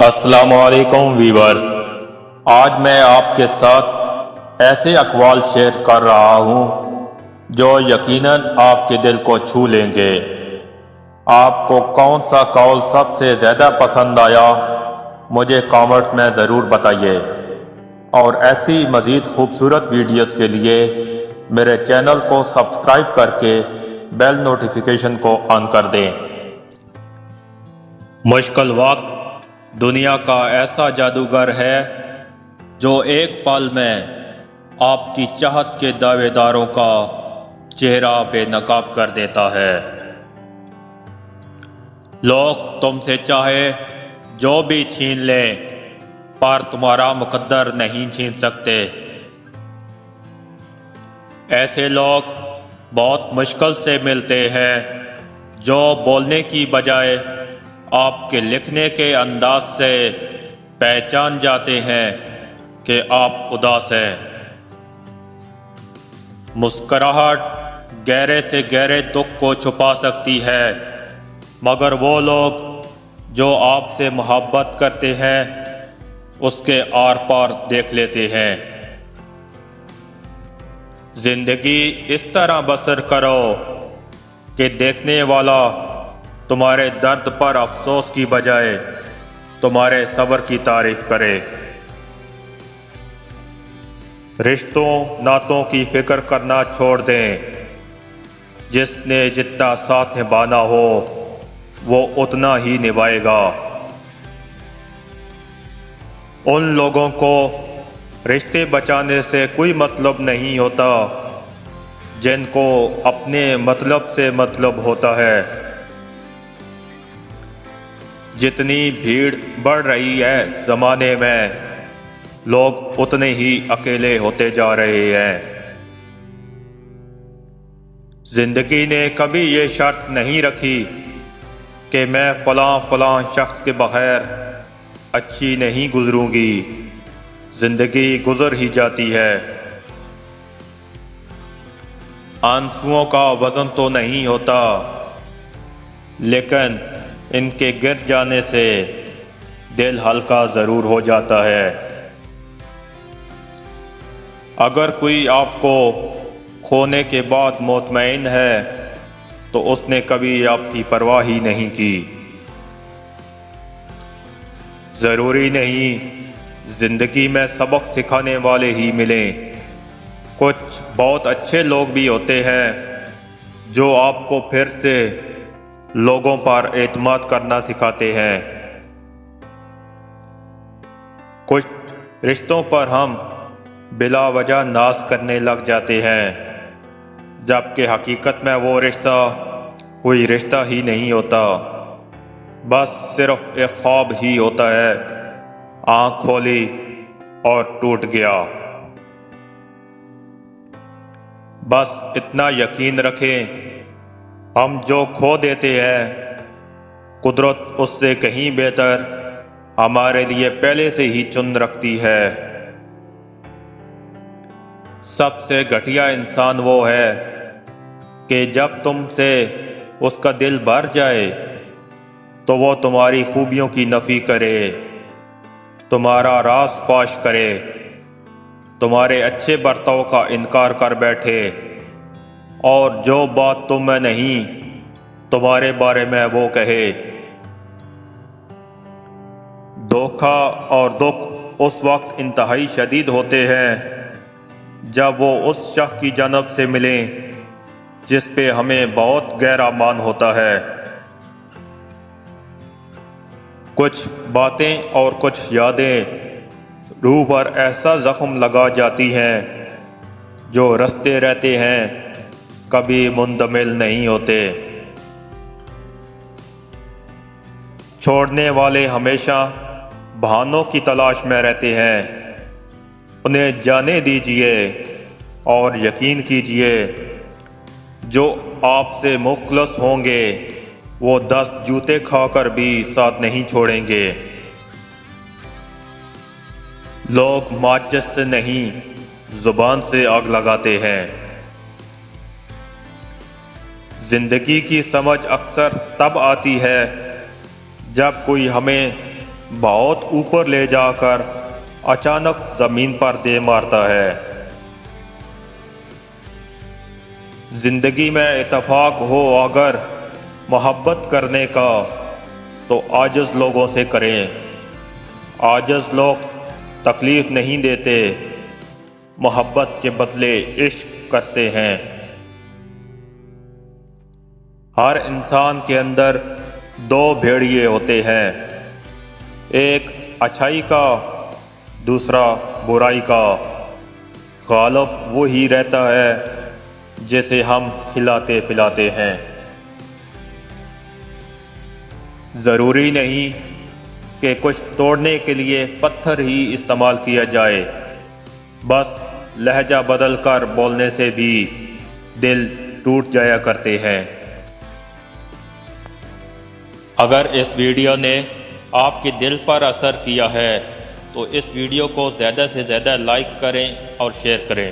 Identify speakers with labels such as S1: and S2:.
S1: السلام علیکم ویورز، آج میں آپ کے ساتھ ایسے اقوال شیئر کر رہا ہوں جو یقیناً آپ کے دل کو چھو لیں گے۔ آپ کو کون سا قول سب سے زیادہ پسند آیا مجھے کامنٹس میں ضرور بتائیے، اور ایسی مزید خوبصورت ویڈیوز کے لیے میرے چینل کو سبسکرائب کر کے بیل نوٹیفیکیشن کو آن کر دیں۔ مشکل وقت دنیا کا ایسا جادوگر ہے جو ایک پل میں آپ کی چاہت کے دعوے داروں کا چہرہ بے نقاب کر دیتا ہے۔ لوگ تم سے چاہے جو بھی چھین لیں پر تمہارا مقدر نہیں چھین سکتے۔ ایسے لوگ بہت مشکل سے ملتے ہیں جو بولنے کی بجائے آپ کے لکھنے کے انداز سے پہچان جاتے ہیں کہ آپ اداس ہیں۔ مسکراہٹ گہرے سے گہرے دکھ کو چھپا سکتی ہے، مگر وہ لوگ جو آپ سے محبت کرتے ہیں اس کے آر پار دیکھ لیتے ہیں۔ زندگی اس طرح بسر کرو کہ دیکھنے والا تمہارے درد پر افسوس کی بجائے تمہارے صبر کی تعریف کرے۔ رشتوں ناتوں کی فکر کرنا چھوڑ دیں، جس نے جتنا ساتھ نبھانا ہو وہ اتنا ہی نبھائے گا۔ ان لوگوں کو رشتے بچانے سے کوئی مطلب نہیں ہوتا جن کو اپنے مطلب سے مطلب ہوتا ہے۔ جتنی بھیڑ بڑھ رہی ہے زمانے میں، لوگ اتنے ہی اکیلے ہوتے جا رہے ہیں۔ زندگی نے کبھی یہ شرط نہیں رکھی کہ میں فلاں شخص کے بغیر اچھی نہیں گزروں گی، زندگی گزر ہی جاتی ہے۔ آنسوؤں کا وزن تو نہیں ہوتا، لیکن ان کے گر جانے سے دل ہلکا ضرور ہو جاتا ہے۔ اگر کوئی آپ کو کھونے کے بعد مطمئن ہے تو اس نے کبھی آپ کی پرواہ ہی نہیں کی۔ ضروری نہیں زندگی میں سبق سکھانے والے ہی ملیں، کچھ بہت اچھے لوگ بھی ہوتے ہیں جو آپ کو پھر سے لوگوں پر اعتماد کرنا سکھاتے ہیں۔ کچھ رشتوں پر ہم بلا وجہ ناز کرنے لگ جاتے ہیں، جبکہ حقیقت میں وہ رشتہ کوئی رشتہ ہی نہیں ہوتا، بس صرف ایک خواب ہی ہوتا ہے، آنکھ کھولی اور ٹوٹ گیا۔ بس اتنا یقین رکھیں، ہم جو کھو دیتے ہیں قدرت اس سے کہیں بہتر ہمارے لیے پہلے سے ہی چن رکھتی ہے۔ سب سے گھٹیا انسان وہ ہے کہ جب تم سے اس کا دل بھر جائے تو وہ تمہاری خوبیوں کی نفی کرے، تمہارا راز فاش کرے، تمہارے اچھے برتاؤ کا انکار کر بیٹھے، اور جو بات تم میں نہیں تمہارے بارے میں وہ کہے۔ دھوکہ اور دکھ اس وقت انتہائی شدید ہوتے ہیں جب وہ اس شخص کی جانب سے ملیں جس پہ ہمیں بہت گہرا مان ہوتا ہے۔ کچھ باتیں اور کچھ یادیں روح پر ایسا زخم لگا جاتی ہیں جو رستے رہتے ہیں، کبھی مندمل نہیں ہوتے۔ چھوڑنے والے ہمیشہ بہانوں کی تلاش میں رہتے ہیں، انہیں جانے دیجیے اور یقین کیجیے جو آپ سے مخلص ہوں گے وہ 10 جوتے کھا کر بھی ساتھ نہیں چھوڑیں گے۔ لوگ ماچس سے نہیں زبان سے آگ لگاتے ہیں۔ زندگی کی سمجھ اکثر تب آتی ہے جب کوئی ہمیں بہت اوپر لے جا کر اچانک زمین پر دے مارتا ہے۔ زندگی میں اتفاق ہو اگر محبت کرنے کا تو عاجز لوگوں سے کریں۔ عاجز لوگ تکلیف نہیں دیتے، محبت کے بدلے عشق کرتے ہیں۔ ہر انسان کے اندر دو بھیڑیے ہوتے ہیں، ایک اچھائی کا، دوسرا برائی کا۔ غالب وہی رہتا ہے جسے ہم کھلاتے پلاتے ہیں۔ ضروری نہیں کہ کچھ توڑنے کے لیے پتھر ہی استعمال کیا جائے، بس لہجہ بدل کر بولنے سے بھی دل ٹوٹ جایا کرتے ہیں۔ اگر اس ویڈیو نے آپ کے دل پر اثر کیا ہے تو اس ویڈیو کو زیادہ سے زیادہ لائک کریں اور شیئر کریں۔